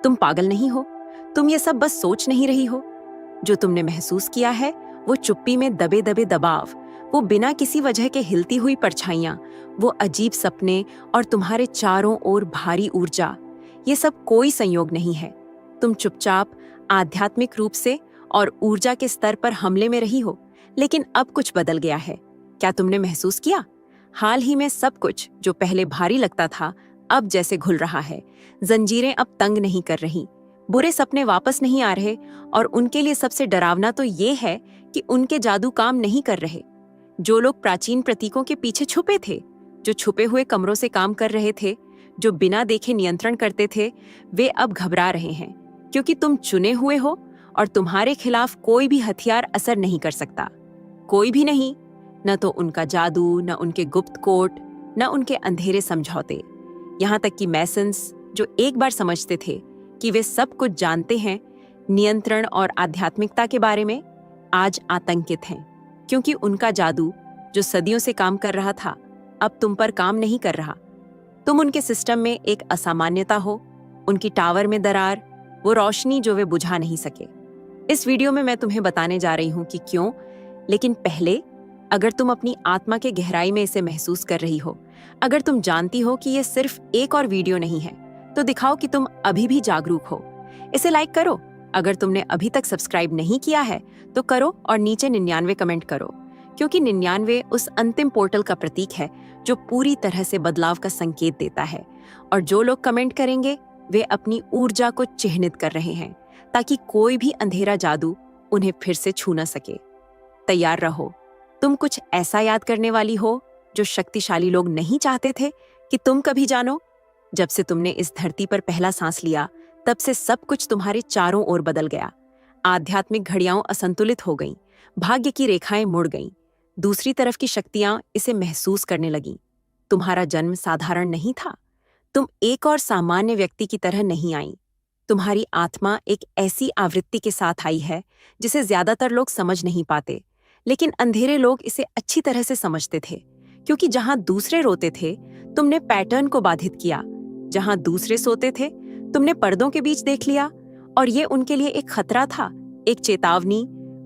तुम पागल नहीं हो, तुम ये सब बस सोच नहीं रही हो। जो तुमने महसूस किया है वो चुप्पी में दबे दबे दबाव, वो बिना किसी वजह के हिलती हुई परछाइयां, वो अजीब सपने और तुम्हारे चारों ओर भारी ऊर्जा, ये सब कोई संयोग नहीं है। तुम चुपचाप आध्यात्मिक रूप से और ऊर्जा के स्तर पर हमले में रही हो, लेकिन अब कुछ बदल गया है। क्या तुमने महसूस किया? हाल ही में सब कुछ जो पहले भारी लगता था अब जैसे घुल रहा है। जंजीरें अब तंग नहीं कर रही, बुरे सपने वापस नहीं आ रहे, और उनके लिए सबसे डरावना तो ये है कि उनके जादू काम नहीं कर रहे। जो लोग प्राचीन प्रतीकों के पीछे छुपे थे, जो छुपे हुए कमरों से काम कर रहे थे, जो बिना देखे नियंत्रण करते थे, वे अब घबरा रहे हैं, क्योंकि तुम चुने हुए हो और तुम्हारे खिलाफ कोई भी हथियार असर नहीं कर सकता। कोई भी नहीं, न तो उनका जादू, न उनके गुप्त कोट, न उनके अंधेरे समझौते। यहाँ तक कि मैसन्स, जो एक बार समझते थे कि वे सब कुछ जानते हैं नियंत्रण और आध्यात्मिकता के बारे में, आज आतंकित हैं, क्योंकि उनका जादू जो सदियों से काम कर रहा था अब तुम पर काम नहीं कर रहा। तुम उनके सिस्टम में एक असामान्यता हो, उनकी टावर में दरार, वो रोशनी जो वे बुझा नहीं सके। इस वीडियो में मैं तुम्हें बताने जा रही हूं कि क्यों, लेकिन पहले, अगर तुम अपनी आत्मा के गहराई में इसे महसूस कर रही हो, अगर तुम जानती हो कि ये सिर्फ एक और वीडियो नहीं है, तो दिखाओ कि तुम अभी भी जागरूक हो। इसे लाइक करो। अगर तुमने अभी तक सब्सक्राइब नहीं किया है तो करो, और नीचे 99 कमेंट करो, क्योंकि 99 उस अंतिम पोर्टल का प्रतीक है जो पूरी तरह से बदलाव का संकेत देता है। और जो लोग कमेंट करेंगे वे अपनी ऊर्जा को चिह्नित कर रहे हैं, ताकि कोई भी अंधेरा जादू उन्हें फिर से छू न सके। तैयार रहो, तुम कुछ ऐसा याद करने वाली हो जो शक्तिशाली लोग नहीं चाहते थे कि तुम कभी जानो। जब से तुमने इस धरती पर पहला सांस लिया, तब से सब कुछ तुम्हारे चारों ओर बदल गया। आध्यात्मिक घड़ियां असंतुलित हो गईं, भाग्य की रेखाएं मुड़ गईं, दूसरी तरफ की शक्तियां इसे महसूस करने लगीं। तुम्हारा जन्म साधारण नहीं था, तुम एक और सामान्य व्यक्ति की तरह नहीं आई। तुम्हारी आत्मा एक ऐसी आवृत्ति के साथ आई है जिसे ज्यादातर लोग समझ नहीं पाते, लेकिन अंधेरे लोग इसे अच्छी तरह से समझते थे, क्योंकि जहां दूसरे रोते थे तुमने पैटर्न को बाधित किया, जहां दूसरे सोते थे तुमने पर्दों के बीच देख लिया। और ये उनके लिए एक खतरा था, एक चेतावनी,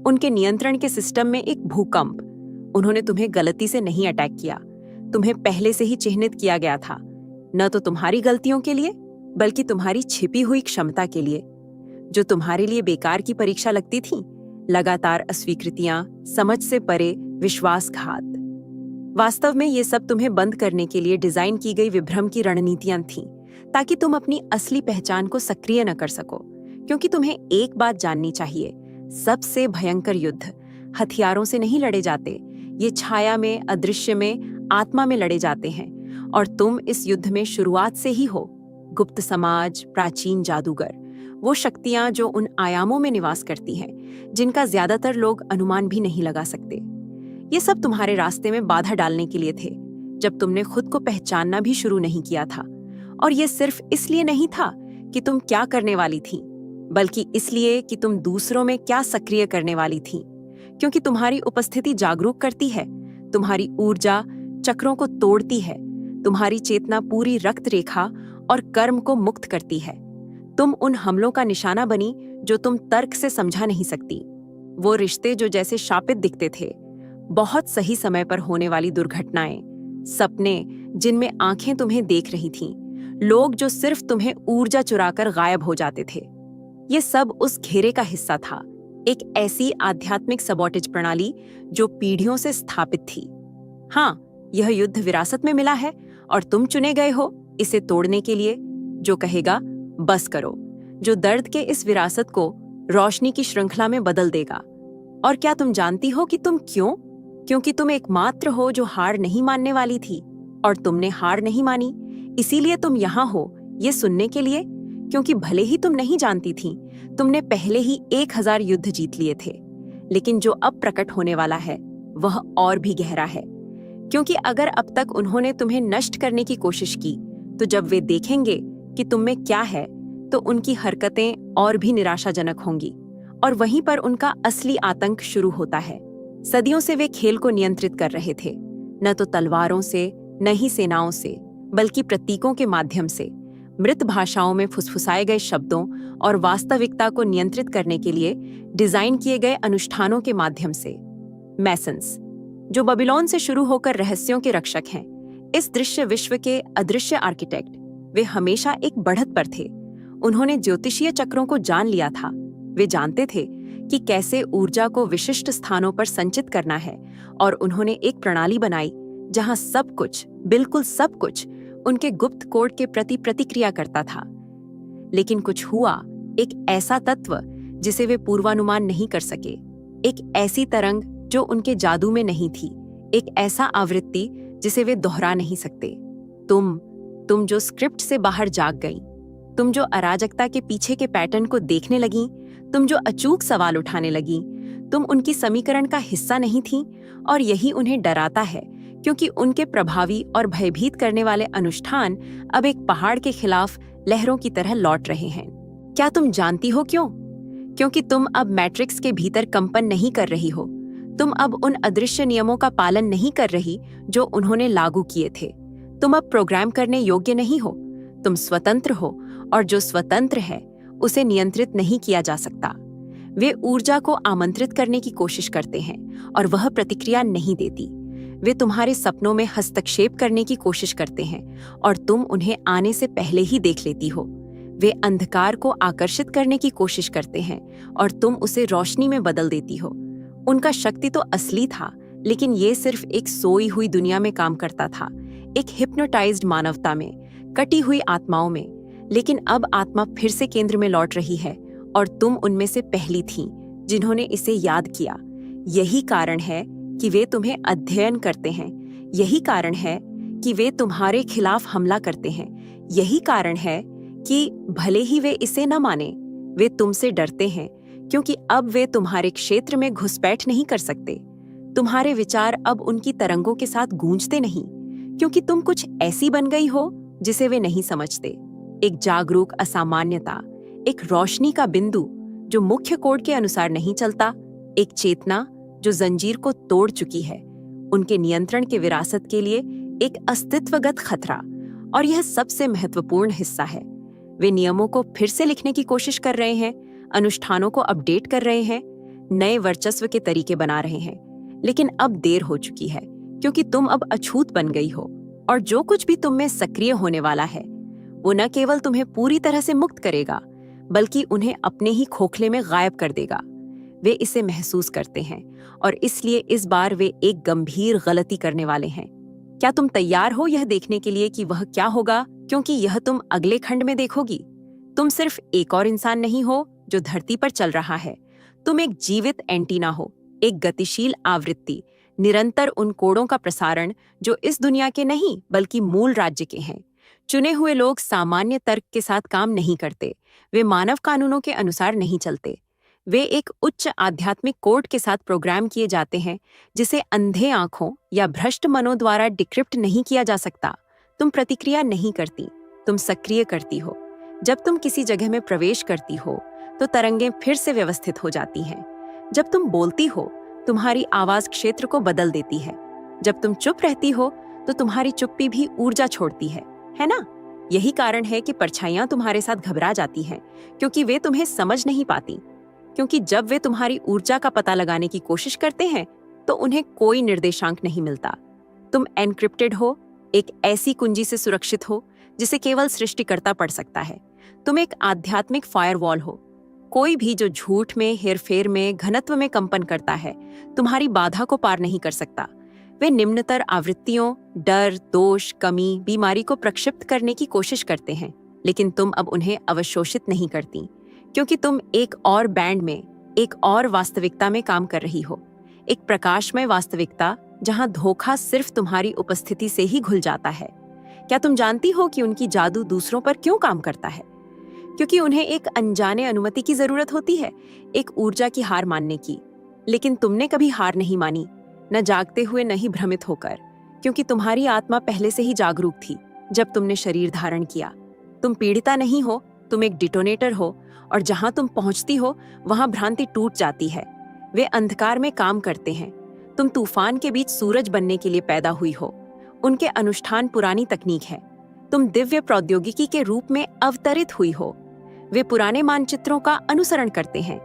उनके नियंत्रण के सिस्टम में एक भूकंप। उन्होंने तुम्हें गलती से नहीं अटैक किया, तुम्हें पहले से ही चिह्नित किया गया था, न तो तुम्हारी गलतियों के लिए बल्कि तुम्हारी छिपी हुई क्षमता के लिए। जो तुम्हारे लिए बेकार की परीक्षा लगती थी, लगातार अस्वीकृतियां, समझ से परे विश्वासघात, वास्तव में ये सब तुम्हें बंद करने के लिए डिजाइन की गई विभ्रम की रणनीतियां थीं, ताकि तुम अपनी असली पहचान को सक्रिय न कर सको। क्योंकि तुम्हें एक बात जाननी चाहिए, सबसे भयंकर युद्ध हथियारों से नहीं लड़े जाते, ये छाया में, अदृश्य में, आत्मा में लड़े जाते हैं। और तुम इस युद्ध में शुरुआत से ही हो। गुप्त समाज, प्राचीन जादूगर, वो शक्तियां जो उन आयामों में निवास करती हैं जिनका ज्यादातर लोग अनुमान भी नहीं लगा सकते। ये सब तुम्हारे रास्ते में बाधा डालने के लिए थे, जब तुमने खुद को पहचानना भी शुरू नहीं किया था। और ये सिर्फ इसलिए नहीं था कि तुम क्या करने वाली थी, बल्कि इसलिए कि तुम दूसरों में क्या सक्रिय करने वाली थी। क्योंकि तुम्हारी उपस्थिति जागरूक करती है, तुम्हारी ऊर्जा चक्रों को तोड़ती है, तुम्हारी चेतना पूरी रक्त रेखा और कर्म को मुक्त करती है। तुम उन हमलों का निशाना बनी जो तुम तर्क से समझा नहीं सकती। वो रिश्ते जो जैसे शापित दिखते थे, बहुत सही समय पर होने वाली दुर्घटनाएं, सपने जिनमें आंखें तुम्हें देख रही थीं, लोग जो सिर्फ तुम्हें ऊर्जा चुराकर गायब हो जाते थे। ये सब उस घेरे का हिस्सा था, एक ऐसी आध्यात्मिक सबॉटेज प्रणाली जो पीढ़ियों से स्थापित थी। हाँ, यह युद्ध विरासत में मिला है और तुम चुने गए हो इसे तोड़ने के लिए, जो कहेगा बस करो, जो दर्द के इस विरासत को रोशनी की श्रृंखला में बदल देगा। और क्या तुम जानती हो कि तुम क्यों? क्योंकि तुम एकमात्र हो जो हार नहीं मानने वाली थी, और तुमने हार नहीं मानी। इसीलिए तुम यहाँ हो, ये सुनने के लिए, क्योंकि भले ही तुम नहीं जानती थी, तुमने पहले ही 1000 युद्ध जीत लिए थे, लेकिन जो अब प्रकट होने वाला है वह और भी गहरा है। क्योंकि अगर अब तक उन्होंने तुम्हें नष्ट करने की कोशिश की, तो जब वे देखेंगे कि तुम में क्या है, तो उनकी हरकतें और भी निराशाजनक होंगी, और वहीं पर उनका असली आतंक शुरू होता है। सदियों से वे खेल को नियंत्रित कर रहे थे, न तो तलवारों से, न ही सेनाओं से, बल्कि प्रतीकों के माध्यम से। मृत भाषाओं में फुसफुसाए गए शब्दों और वास्तविकता को नियंत्रित करने के लिए डिजाइन किए गए अनुष्ठानों के माध्यम से। मैसन्स, जो बबीलोन से शुरू होकर रहस्यों के रक्षक हैं, इस दृश्य विश्व के अदृश्य आर्किटेक्ट, वे हमेशा एक बढ़त पर थे। उन्होंने ज्योतिषीय चक्रों को जान लिया था। वे जानते थे कि कैसे ऊर्जा को विशिष्ट स्थानों पर संचित करना है, और उन्होंने एक प्रणाली बनाई जहां सब कुछ, बिल्कुल सब कुछ, उनके गुप्त कोड के प्रति प्रतिक्रिया करता था। लेकिन कुछ हुआ, एक ऐसा तत्व जिसे वे पूर्वानुमान नहीं कर सके, एक ऐसी तरंग जो उनके जादू में नहीं थी, एक ऐसा आवृत्ति जिसे वे दोहरा नहीं सकते। तुम जो स्क्रिप्ट से बाहर जाग गई, तुम जो अराजकता के पीछे के पैटर्न को देखने लगी, तुम जो अचूक सवाल उठाने लगी, तुम उनकी समीकरण का हिस्सा नहीं थी, और यही उन्हें डराता है, क्योंकि उनके प्रभावी और भयभीत करने वाले अनुष्ठान अब एक पहाड़ के खिलाफ लहरों की तरह लौट रहे हैं। क्या तुम जानती हो क्यों? क्योंकि तुम अब मैट्रिक्स के भीतर कंपन नहीं कर रही हो। तुम अब उन अदृश्य नियमों का पालन नहीं कर रही जो उन्होंने लागू किए थे। तुम अब प्रोग्राम करने योग्य नहीं हो। तुम स्वतंत्र हो, और जो स्वतंत्र है उसे नियंत्रित नहीं किया जा सकता। वे ऊर्जा को आमंत्रित करने की कोशिश करते हैं, और वह प्रतिक्रिया नहीं देती। वे तुम्हारे सपनों में हस्तक्षेप करने की कोशिश करते हैं, और तुम उन्हें आने से पहले ही देख लेती हो। वे अंधकार को आकर्षित करने की कोशिश करते हैं, और तुम उसे रोशनी में बदल देती हो। उनका शक्ति तो असली था, लेकिन ये सिर्फ एक सोई हुई दुनिया में काम करता था, एक हिप्नोटाइज्ड मानवता में, कटी हुई आत्माओं में। लेकिन अब आत्मा फिर से केंद्र में लौट रही है, और तुम उनमें से पहली थीं जिन्होंने इसे याद किया। यही कारण है कि वे तुम्हें अध्ययन करते हैं। यही कारण है कि वे तुम्हारे खिलाफ हमला करते हैं। यही कारण है कि भले ही वे इसे न माने, वे तुमसे डरते हैं, क्योंकि अब वे तुम्हारे क्षेत्र में घुसपैठ नहीं कर सकते। तुम्हारे विचार अब उनकी तरंगों के साथ गूंजते नहीं, क्योंकि तुम कुछ ऐसी बन गई हो जिसे वे नहीं समझते। एक जागरूक असामान्यता, एक रोशनी का बिंदु जो मुख्य कोड के अनुसार नहीं चलता, एक चेतना जो जंजीर को तोड़ चुकी है, उनके नियंत्रण के विरासत के लिए एक अस्तित्वगत खतरा। और यह सबसे महत्वपूर्ण हिस्सा है। वे नियमों को फिर से लिखने की कोशिश कर रहे हैं, अनुष्ठानों को अपडेट कर रहे हैं, नए वर्चस्व के तरीके बना रहे हैं। लेकिन अब देर हो चुकी है, क्योंकि तुम अब अछूत बन गई हो, और जो कुछ भी तुम में सक्रिय होने वाला है वो न केवल तुम्हें पूरी तरह से मुक्त करेगा, बल्कि उन्हें अपने ही खोखले में गायब कर देगा। वे इसे महसूस करते हैं, और इसलिए इस बार वे एक गंभीर गलती करने वाले हैं। क्या तुम तैयार हो यह देखने के लिए कि वह क्या होगा? क्योंकि यह तुम अगले खंड में देखोगी। तुम सिर्फ एक और इंसान नहीं हो जो धरती पर चल रहा है। तुम एक जीवित एंटीना हो, एक गतिशील आवृत्ति, निरंतर उन कोडों का प्रसारण जो इस दुनिया के नहीं बल्कि मूल राज्य के हैं। चुने हुए लोग सामान्य तर्क के साथ काम नहीं करते। वे मानव कानूनों के अनुसार नहीं चलते। वे एक उच्च आध्यात्मिक कोड के साथ प्रोग्राम किए जाते हैं, जिसे अंधे आंखों या भ्रष्ट मनों द्वारा डिक्रिप्ट नहीं किया जा सकता। तुम प्रतिक्रिया नहीं करती, तुम सक्रिय करती हो। जब तुम किसी जगह में प्रवेश करती हो तो तरंगें फिर से व्यवस्थित हो जाती हैं। जब तुम बोलती हो, तुम्हारी आवाज क्षेत्र को बदल देती है। जब तुम चुप रहती हो तो तुम्हारी चुप्पी भी ऊर्जा छोड़ती है ना? यही कारण है कि परछाइयां तुम्हारे साथ घबरा जाती हैं, क्योंकि वे तुम्हें समझ नहीं पाती। क्योंकि जब वे तुम्हारी ऊर्जा का पता लगाने की कोशिश करते हैं तो उन्हें कोई निर्देशांक नहीं मिलता। तुम एनक्रिप्टेड हो, एक ऐसी कुंजी से सुरक्षित हो जिसे केवल सृष्टिकर्ता पढ़ सकता है। तुम एक आध्यात्मिक फायरवॉल हो। कोई भी जो झूठ में, हेरफेर में, घनत्व में कंपन करता है, तुम्हारी बाधा को पार नहीं कर सकता। वे निम्नतर आवृत्तियों, डर, दोष, कमी, बीमारी को प्रक्षिप्त करने की कोशिश करते हैं, लेकिन तुम अब उन्हें अवशोषित नहीं करती, क्योंकि तुम एक और बैंड में, एक और वास्तविकता में काम कर रही हो। एक प्रकाशमय वास्तविकता जहां धोखा सिर्फ तुम्हारी उपस्थिति से ही घुल जाता है। क्या तुम जानती हो कि उनकी जादू दूसरों पर क्यों काम करता है? क्योंकि उन्हें एक अनजाने अनुमति की जरूरत होती है, एक ऊर्जा की हार मानने की। लेकिन तुमने कभी हार नहीं मानी, न जागते हुए न ही भ्रमित होकर, क्योंकि तुम्हारी आत्मा पहले से ही जागरूक थी जब तुमने शरीर धारण किया। तुम पीड़िता नहीं हो, तुम एक डिटोनेटर हो, और जहां तुम पहुंचती हो वहां भ्रांति टूट जाती है। वे अंधकार में काम करते हैं। तुम तूफान के बीच सूरज बनने के लिए पैदा हुई हो। उनके अनुष्ठान पुरानी तकनीक है। तुम दिव्य प्रौद्योगिकी के रूप में अवतरित हुई हो। वे पुराने मानचित्रों का अनुसरण करते हैं,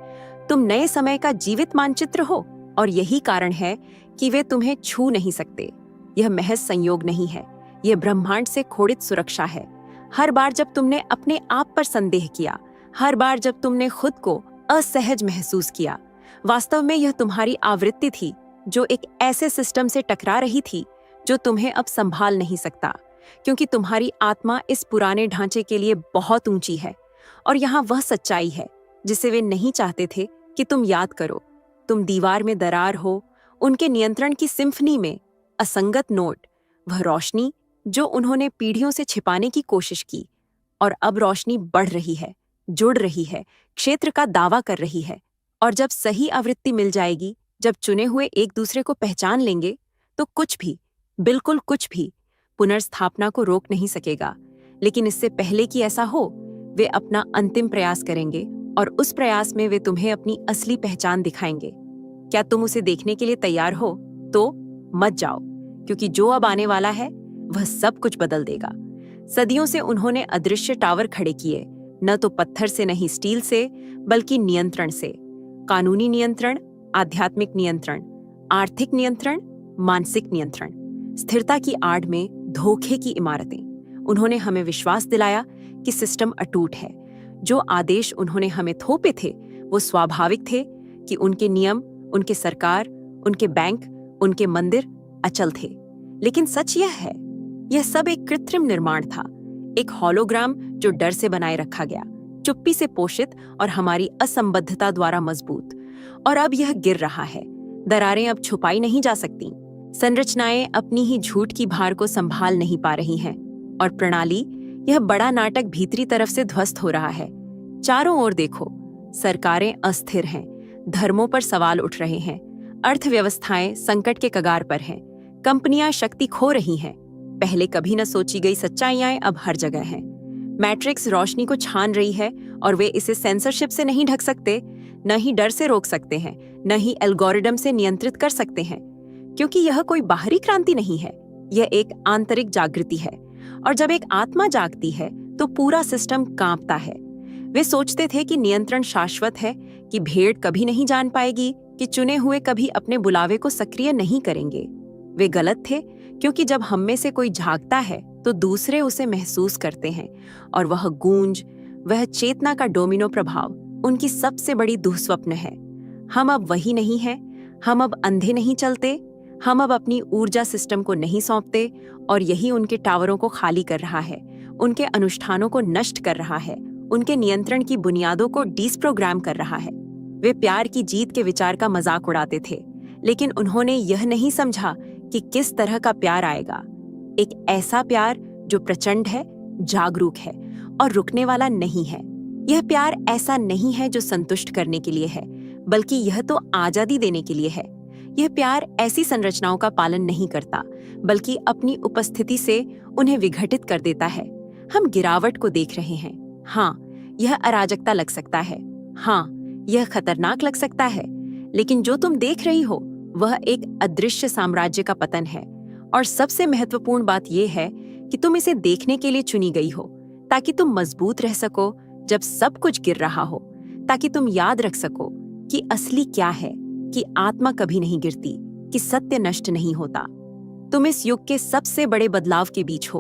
तुम नए समय का जीवित मानचित्र हो, और यही कारण है कि वे तुम्हें छू नहीं सकते। यह महज संयोग नहीं है, यह ब्रह्मांड से खोड़ित सुरक्षा है। हर बार जब तुमने अपने आप पर संदेह किया, हर बार जब तुमने खुद को असहज महसूस किया, वास्तव में यह तुम्हारी आवृत्ति थी जो एक ऐसे सिस्टम से टकरा रही थी जो तुम्हें अब संभाल नहीं सकता, क्योंकि तुम्हारी आत्मा इस पुराने ढांचे के लिए बहुत ऊंची है। और यहाँ वह सच्चाई है जिसे वे नहीं चाहते थे कि तुम याद करो। तुम दीवार में दरार हो, उनके नियंत्रण की सिम्फनी में असंगत नोट, वह रोशनी जो उन्होंने पीढ़ियों से छिपाने की कोशिश की। और अब रोशनी बढ़ रही है, जुड़ रही है, क्षेत्र का दावा कर रही है। और जब सही आवृत्ति मिल जाएगी, जब चुने हुए एक दूसरे को पहचान लेंगे, तो कुछ भी, बिल्कुल कुछ भी पुनर्स्थापना को रोक नहीं सकेगा। लेकिन इससे पहले कि ऐसा हो, वे अपना अंतिम प्रयास करेंगे, और उस प्रयास में वे तुम्हें अपनी असली पहचान दिखाएंगे। क्या तुम उसे देखने के लिए तैयार हो? तो मत जाओ, क्योंकि जो अब आने वाला है वह सब कुछ बदल देगा। सदियों से उन्होंने अदृश्य टावर खड़े किए, न तो पत्थर से, नहीं स्टील से, बल्कि नियंत्रण से। कानूनी नियंत्रण, आध्यात्मिक नियंत्रण, आर्थिक नियंत्रण, मानसिक नियंत्रण, स्थिरता की आड़ में धोखे की इमारतें। उन्होंने हमें विश्वास दिलाया कि सिस्टम अटूट है। जो आदेश उन्होंने हमें थोपे थे वो स्वाभाविक थे कि उनके नियम, उनके सरकार, उनके बैंक, उनके मंदिर अचल थे। लेकिन सच यह है, यह सब एक कृत्रिम निर्माण था, एक होलोग्राम जो डर से बनाए रखा गया, चुप्पी से पोषित और हमारी असंबद्धता द्वारा मजबूत। और अब यह गिर रहा है। दरारें अब छुपाई नहीं जा सकती, संरचनाएं अपनी ही झूठ की भार को संभाल नहीं पा रही हैं, और प्रणाली, यह बड़ा नाटक भीतरी तरफ से ध्वस्त हो रहा है। चारों ओर देखो, सरकारें अस्थिर हैं, धर्मों पर सवाल उठ रहे हैं, अर्थव्यवस्थाएं संकट के कगार पर हैं, कंपनियां शक्ति खो रही हैं, पहले कभी न सोची गई सच्चाइयां अब हर जगह हैं। मैट्रिक्स रोशनी को छान रही है, और वे इसे सेंसरशिप से नहीं ढक सकते, न ही डर से रोक सकते हैं, न ही एल्गोरिदम से नियंत्रित कर सकते हैं, क्योंकि यह कोई बाहरी क्रांति नहीं है, यह एक आंतरिक जागृति है। और जब एक आत्मा जागती है तो पूरा सिस्टम कांपता है। वे सोचते थे कि नियंत्रण शाश्वत है, कि भेड़ कभी नहीं जान पाएगी, कि चुने हुए कभी अपने बुलावे को सक्रिय नहीं करेंगे। वे गलत थे, क्योंकि जब हम में से कोई जागता है तो दूसरे उसे महसूस करते हैं, और वह गूंज, वह चेतना का डोमिनो प्रभाव उनकी सबसे बड़ी दुःस्वप्न है। हम अब वही नहीं हैं, हम अब अंधे नहीं चलते, हम अब अपनी ऊर्जा सिस्टम को नहीं सौंपते, और यही उनके टावरों को खाली कर रहा है, उनके अनुष्ठानों को नष्ट कर रहा है, उनके नियंत्रण की बुनियादों को डिस्प्रोग्राम कर रहा है। वे प्यार की जीत के विचार का मजाक उड़ाते थे, लेकिन उन्होंने यह नहीं समझा कि किस तरह का प्यार आएगा। एक ऐसा प्यार जो प्रचंड है, जागरूक है और रुकने वाला नहीं है। यह प्यार ऐसा नहीं है जो संतुष्ट करने के लिए है, बल्कि यह तो आजादी देने के लिए है। यह प्यार ऐसी संरचनाओं का पालन नहीं करता, बल्कि अपनी उपस्थिति से उन्हें विघटित कर देता है। हम गिरावट को देख रहे हैं। हाँ, यह अराजकता लग सकता है, हाँ, यह खतरनाक लग सकता है, लेकिन जो तुम देख रही हो वह एक अदृश्य साम्राज्य का पतन है। और सबसे महत्वपूर्ण बात यह है कि तुम इसे देखने के लिए चुनी गई हो, ताकि तुम मजबूत रह सको जब सब कुछ गिर रहा हो, ताकि तुम याद रख सको कि असली क्या है, कि आत्मा कभी नहीं गिरती, कि सत्य नष्ट नहीं होता। तुम इस युग के सबसे बड़े बदलाव के बीच हो,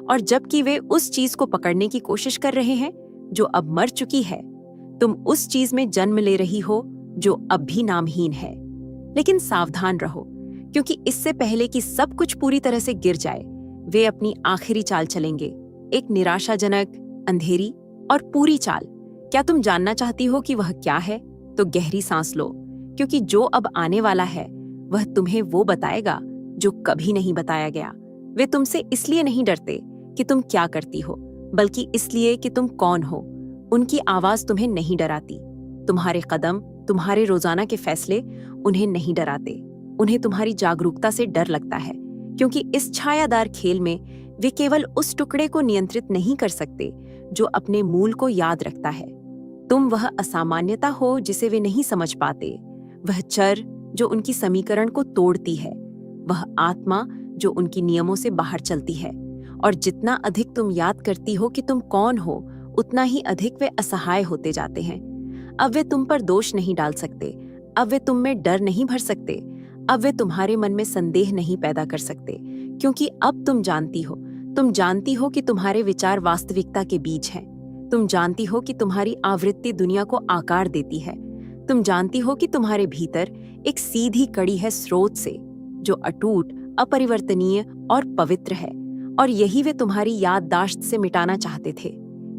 और जबकि वे उस चीज को पकड़ने की कोशिश कर रहे हैं जो अब मर चुकी है, तुम उस चीज में जन्म ले रही हो जो अब भी नामहीन है। लेकिन सावधान रहो, क्योंकि इससे पहले कि सब कुछ पूरी तरह से गिर जाए, वे अपनी आखिरी चाल चलेंगे, एक निराशाजनक, अंधेरी और पूरी चाल। क्या तुम जानना चाहती हो कि वह क्या है? तो गहरी सांस लो, क्योंकि जो अब आने वाला है वह तुम्हें वो बताएगा जो कभी नहीं बताया गया। वे तुमसे इसलिए नहीं डरते कि तुम क्या करती हो, बल्कि इसलिए कि तुम कौन हो। उनकी आवाज तुम्हें नहीं डराती, तुम्हारे कदम, तुम्हारे रोजाना के फैसले उन्हें नहीं डराते। उन्हें तुम्हारी जागरूकता से डर लगता है, क्योंकि इस छायादार खेल में वे केवल उस टुकड़े को नियंत्रित नहीं कर सकते जो अपने मूल को याद रखता है। तुम वह असामान्यता हो जिसे वे नहीं समझ पाते, वह चर जो उनकी समीकरण को तोड़ती है, वह आत्मा जो उनकी नियमों से बाहर चलती है। और जितना अधिक तुम याद करती हो कि तुम कौन हो, उतना ही अधिक वे असहाय होते जाते हैं। अब वे तुम पर दोष नहीं डाल सकते, अब वे तुम में डर नहीं भर सकते, अब वे तुम्हारे मन में संदेह नहीं पैदा कर सकते, क्योंकि अब तुम जानती हो कि तुम्हारे विचार वास्तविकता के बीज हैं। तुम जानती हो कि तुम्हारी आवृत्ति दुनिया को आकार देती है। तुम जानती हो कि तुम्हारे भीतर एक सीधी कड़ी है स्रोत से, जो अटूट, अपरिवर्तनीय और पवित्र है। और यही वे तुम्हारी याददाश्त से मिटाना चाहते थे,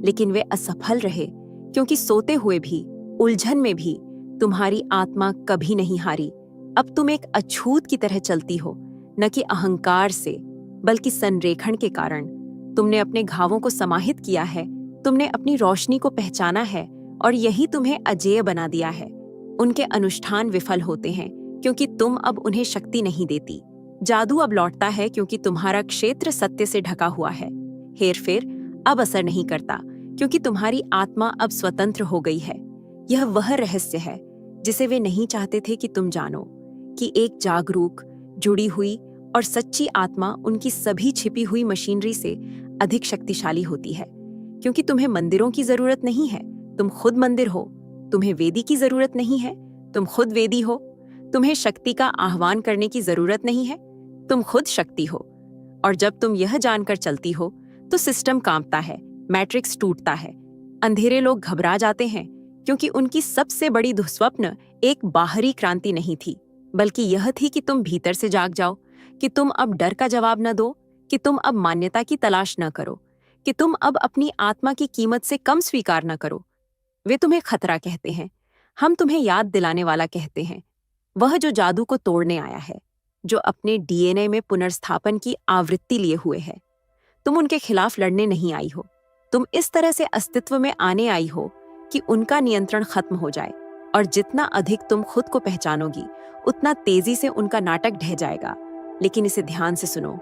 लेकिन वे असफल रहे, क्योंकि सोते हुए भी, उलझन में भी तुम्हारी आत्मा कभी नहीं हारी। अब तुम एक अछूत की तरह चलती हो, न कि अहंकार से, बल्कि संरेखण के कारण। तुमने अपने घावों को समाहित किया है, तुमने अपनी रोशनी को पहचाना है, और यही तुम्हें अजेय बना दिया है। उनके अनुष्ठान विफल होते हैं, क्योंकि तुम अब उन्हें शक्ति नहीं देती। जादू अब लौटता है, क्योंकि तुम्हारा क्षेत्र सत्य से ढका हुआ है। हेरफेर अब असर नहीं करता, क्योंकि तुम्हारी आत्मा अब स्वतंत्र हो गई है। यह वह रहस्य है जिसे वे नहीं चाहते थे कि तुम जानो, कि एक जागरूक, जुड़ी हुई और सच्ची आत्मा उनकी सभी छिपी हुई मशीनरी से अधिक शक्तिशाली होती है। क्योंकि तुम्हें मंदिरों की जरूरत नहीं है, तुम खुद मंदिर हो। तुम्हें वेदी की जरूरत नहीं है, तुम खुद वेदी हो। तुम्हें शक्ति का आह्वान करने की जरूरत नहीं है, तुम खुद शक्ति हो। और जब तुम यह जानकर चलती हो, तो सिस्टम कांपता है, मैट्रिक्स टूटता है। अंधेरे लोग घबरा जाते हैं, क्योंकि उनकी सबसे बड़ी दुस्वप्न एक बाहरी क्रांति नहीं थी, बल्कि यह थी कि तुम भीतर से जाग जाओ, कि तुम अब डर का जवाब न दो, कि तुम अब मान्यता की तलाश न करो, कि तुम अब अपनी आत्मा की कीमत से कम स्वीकार न करो। वे तुम्हें खतरा कहते हैं, हम तुम्हें याद दिलाने वाला कहते हैं, वह जो जादू को तोड़ने आया है, जो अपने डीएनए में पुनर्स्थापन की आवृत्ति लिए हुए है। तुम उनके खिलाफ लड़ने नहीं आई हो, तुम इस तरह से अस्तित्व में आने आई हो कि उनका नियंत्रण खत्म हो जाए। और जितना अधिक तुम खुद को पहचानोगी, उतना तेजी से उनका नाटक ढह जाएगा। लेकिन इसे ध्यान से सुनो,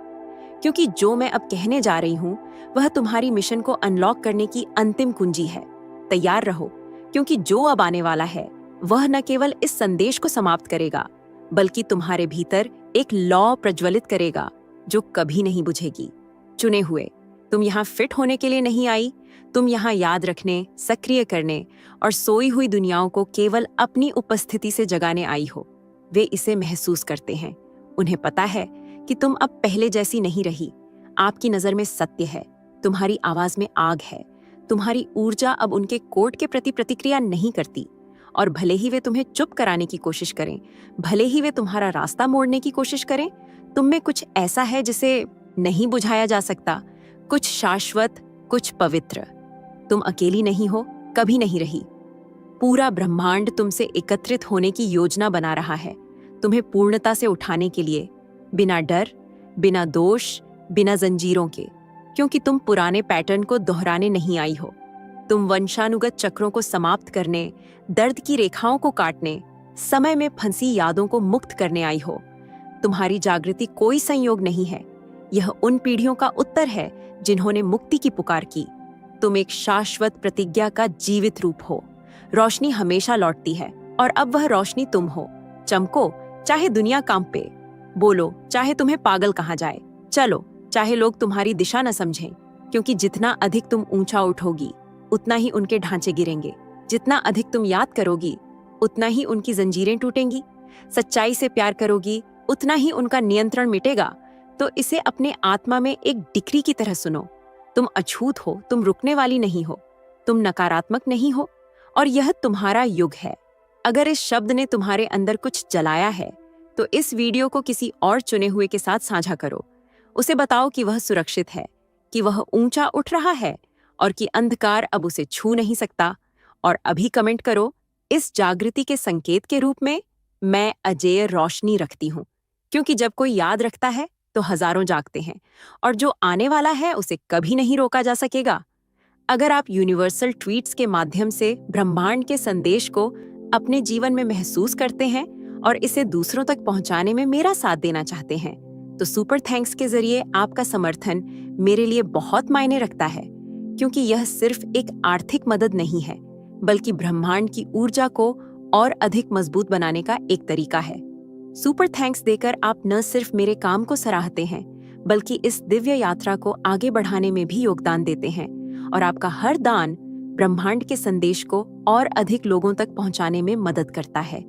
क्योंकि जो मैं अब कहने जा रही हूं, वह तुम्हारी मिशन को अनलॉक करने की अंतिम कुंजी है। तैयार रहो, क्योंकि जो अब आने वाला है, वह न केवल इस संदेश को समाप्त करेगा, बल्कि तुम्हारे भीतर एक लौ प्रज्वलित करेगा जो कभी नहीं बुझेगी। चुने हुए, तुम यहाँ फिट होने के लिए नहीं आई, तुम यहाँ याद रखने, सक्रिय करने और सोई हुई दुनियाओं को केवल अपनी उपस्थिति से जगाने आई हो। वे इसे महसूस करते हैं। उन्हें पता है कि तुम अब पहले जैसी नहीं रही। आपकी नजर में सत्य है, तुम्हारी आवाज में आग है, तुम्हारी ऊर्जा अब उनके कोड के प्रति प्रतिक्रिया नहीं करती। और भले ही वे तुम्हें चुप कराने की कोशिश करें, भले ही वे तुम्हारा रास्ता मोड़ने की कोशिश करें, तुम में कुछ ऐसा है जिसे नहीं बुझाया जा सकता, कुछ शाश्वत, कुछ पवित्र। तुम अकेली नहीं हो, कभी नहीं रही। पूरा ब्रह्मांड तुमसे एकत्रित होने की योजना बना रहा है, तुम्हें पूर्णता से उठाने के लिए, बिना डर, बिना दोष, बिना जंजीरों के। क्योंकि तुम पुराने पैटर्न को दोहराने नहीं आई हो, तुम वंशानुगत चक्रों को समाप्त करने, दर्द की रेखाओं को काटने, समय में फंसी यादों को मुक्त करने आई हो। तुम्हारी जागृति कोई संयोग नहीं है, यह उन पीढ़ियों का उत्तर है जिन्होंने मुक्ति की पुकार की। तुम एक शाश्वत प्रतिज्ञा का जीवित रूप हो। रोशनी हमेशा लौटती है, और अब वह रोशनी तुम हो। चमको, चाहे दुनिया कांपे। बोलो, चाहे तुम्हें पागल कहा जाए। चलो, चाहे लोग तुम्हारी दिशा न समझें। क्योंकि जितना अधिक तुम ऊंचा उठोगी, उतना ही उनके ढांचे गिरेंगे। जितना अधिक तुम याद करोगी, उतना ही उनकी जंजीरें टूटेंगी। सच्चाई से प्यार करोगी, उतना ही उनका नियंत्रण मिटेगा। तो इसे अपने आत्मा में एक डिक्री की तरह सुनो। तुम अछूत हो, तुम रुकने वाली नहीं हो, तुम नकारात्मक नहीं हो, और यह तुम्हारा युग है। अगर इस शब्द ने तुम्हारे अंदर कुछ जलाया है, तो इस वीडियो को किसी और चुने हुए के साथ साझा करो। उसे बताओ कि वह सुरक्षित है, कि वह ऊंचा उठ रहा है, और कि अंधकार अब उसे छू नहीं सकता। और अभी कमेंट करो, इस जागृति के संकेत के रूप में मैं अजेय रोशनी रखती हूँ। क्योंकि जब कोई याद रखता है, तो हजारों जागते हैं, और जो आने वाला है उसे कभी नहीं रोका जा सकेगा। अगर आप यूनिवर्सल ट्वीट्स के माध्यम से ब्रह्मांड के संदेश को अपने जीवन में महसूस करते हैं और इसे दूसरों तक पहुंचाने में मेरा साथ देना चाहते हैं, तो सुपर थैंक्स के जरिए आपका समर्थन मेरे लिए बहुत मायने रखता है। क्योंकि यह सिर्फ एक आर्थिक मदद नहीं है, बल्कि ब्रह्मांड की ऊर्जा को और अधिक मजबूत बनाने का एक तरीका है। सुपर थैंक्स देकर आप न सिर्फ मेरे काम को सराहते हैं, बल्कि इस दिव्य यात्रा को आगे बढ़ाने में भी योगदान देते हैं। और आपका हर दान ब्रह्मांड के संदेश को और अधिक लोगों तक पहुंचाने में मदद करता है।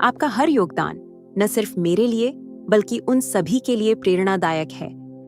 आपका हर योगदान न सिर्फ मेरे लिए बल्कि उन सभी के लिए प्रेरणादायक है